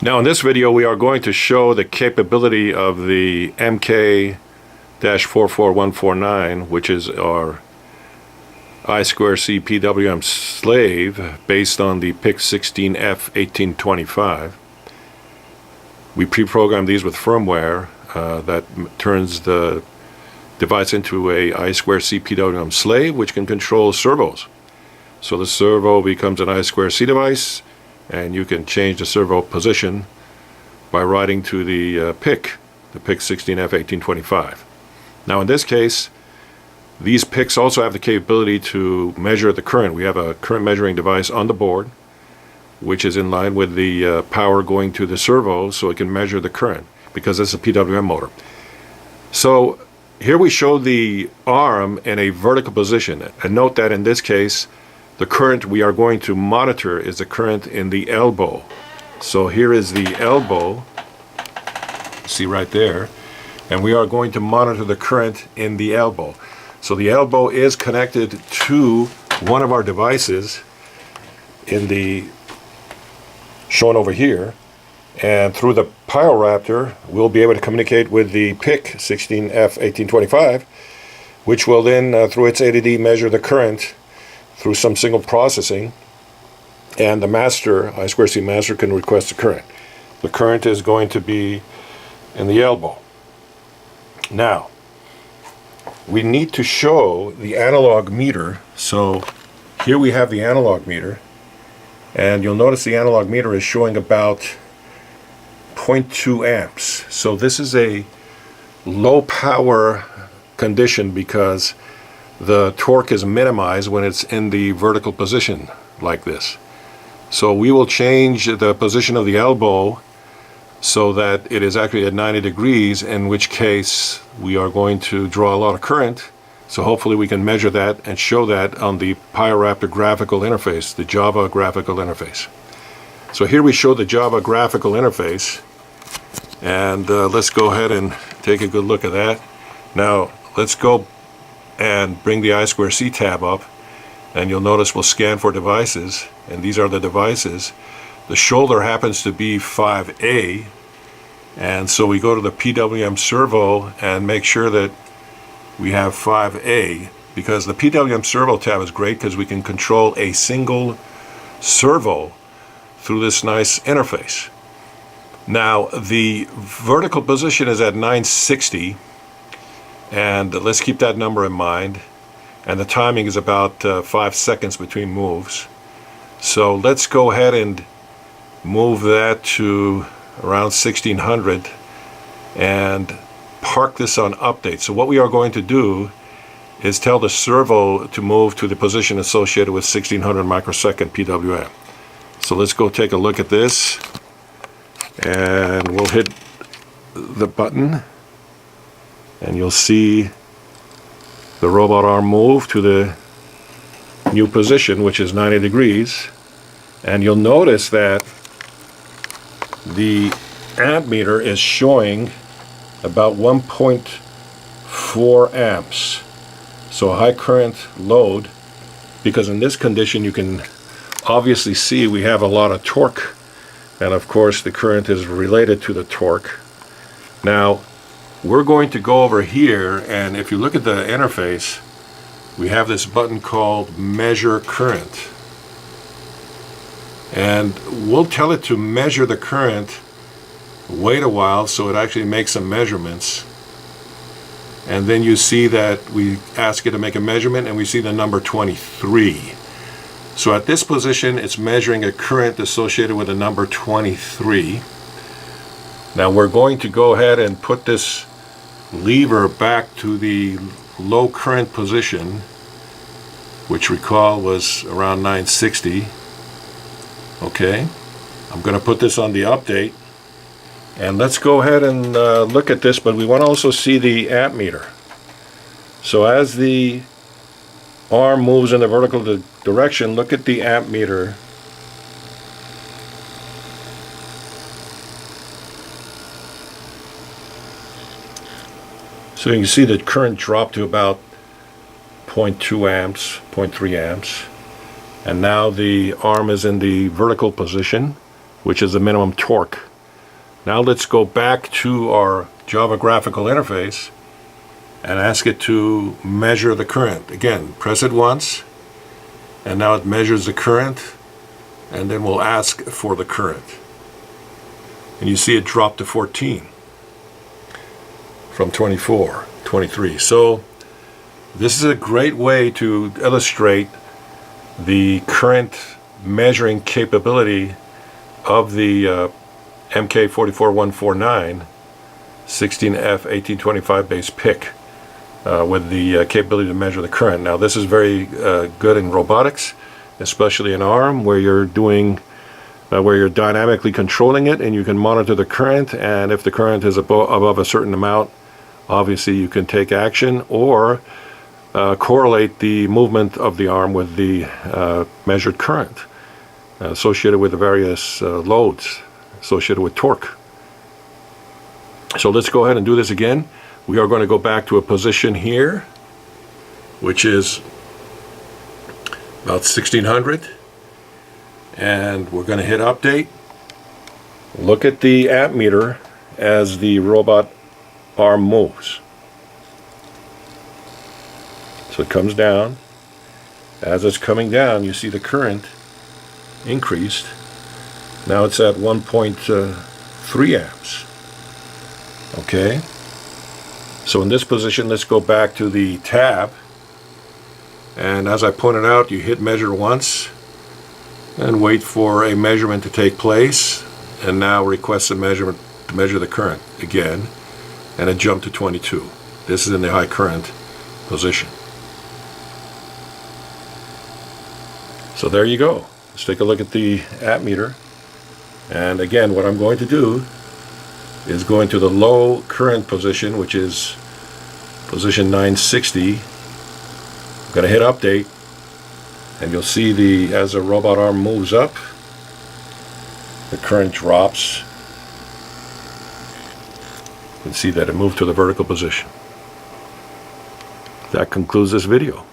Now in this video we are going to show the capability of the MK-44149, which is our I2C PWM Slave based on the PIC16F1825. We pre-programmed these with firmware that turns the device into a I2C PWM Slave, which can control servos. So the servo becomes an I2C device, and you can change the servo position by writing to the PIC, the PIC16F1825. Now in this case, these PICs also have the capability to measure the current. We have a current measuring device on the board, which is in line with the power going to the servo, so it can measure the current, because it's a PWM motor. So here we show the arm in a vertical position, and note that in this case, the current we are going to monitor is the current in the elbow. So here is the elbow, see right there, and we are going to monitor the current in the elbow. So the elbow is connected to one of our devices in the shown over here, and through the Raptor we'll be able to communicate with the PIC16F1825, which will then through its ADD measure the current through some signal processing, and the master, I2C Master, can request the current. The current is going to be in the elbow. Now, we need to show the analog meter. So here we have the analog meter, and you'll notice the analog meter is showing about 0.2 amps. So this is a low power condition because the torque is minimized when it's in the vertical position like this. So we will change the position of the elbow so that it is actually at 90 degrees, in which case we are going to draw a lot of current. So hopefully we can measure that and show that on the Raptor graphical interface, the Java graphical interface. So here we show the Java graphical interface, and let's go ahead and take a good look at that. Now let's go and bring the I2C tab up, and you'll notice we'll scan for devices, and these are the devices. The shoulder happens to be 5A, and so we go to the PWM servo and make sure that we have 5A, because the PWM servo tab is great because we can control a single servo through this nice interface. Now the vertical position is at 960, and let's keep that number in mind, and the timing is about 5 seconds between moves. So let's go ahead and move that to around 1600 and park this on update. So what we are going to do is tell the servo to move to the position associated with 1600 microsecond PWM. So let's go take a look at this, and we'll hit the button, and you'll see the robot arm move to the new position, which is 90 degrees. And you'll notice that the amp meter is showing about 1.4 amps. So a high current load, because in this condition you can obviously see we have a lot of torque, and of course the current is related to the torque. Now we're going to go over here, and if you look at the interface, we have this button called Measure Current, and we'll tell it to measure the current. Wait a while so it actually makes some measurements, and then you see that we ask it to make a measurement, and we see the number 23. So at this position it's measuring a current associated with the number 23. Now we're going to go ahead and put this lever back to the low current position, which recall was around 960. Okay, I'm going to put this on the update, and let's go ahead and look at this, but we want to also see the amp meter. So as the arm moves in the vertical direction, look at the amp meter. So you can see the current dropped to about 0.2 amps, 0.3 amps. And now the arm is in the vertical position, which is the minimum torque Now let's go back to our Java graphical interface and ask it to measure the current. Again, press it once, and now it measures the current, and then we'll ask for the current. And you see it drop to 14 from 24, 23. So this is a great way to illustrate the current measuring capability of the MK-44149 16F1825 base PIC with the capability to measure the current. Now this is very good in robotics, especially in ARM, where you're doing where you're dynamically controlling it, and you can monitor the current, and if the current is above a certain amount, obviously you can take action or correlate the movement of the arm with the measured current associated with the various loads associated with torque. So let's go ahead and do this again. We are going to go back to a position here, which is about 1600, and we're going to hit update. Look at the amp meter as the robot arm moves. So it comes down. As it's coming down, you see the current increased. Now it's at 1.3 amps. Okay. So in this position, let's go back to the tab. And as I pointed out, you hit measure once and wait for a measurement to take place. And now request a measurement to measure the current again. And it jumped to 22. This is in the high current position. So there you go. Let's take a look at the amp meter. And again, what I'm going to do is go into the low current position, which is position 960. I'm going to hit update, and you'll see as the robot arm moves up, the current drops. You can see that it moved to the vertical position. That concludes this video.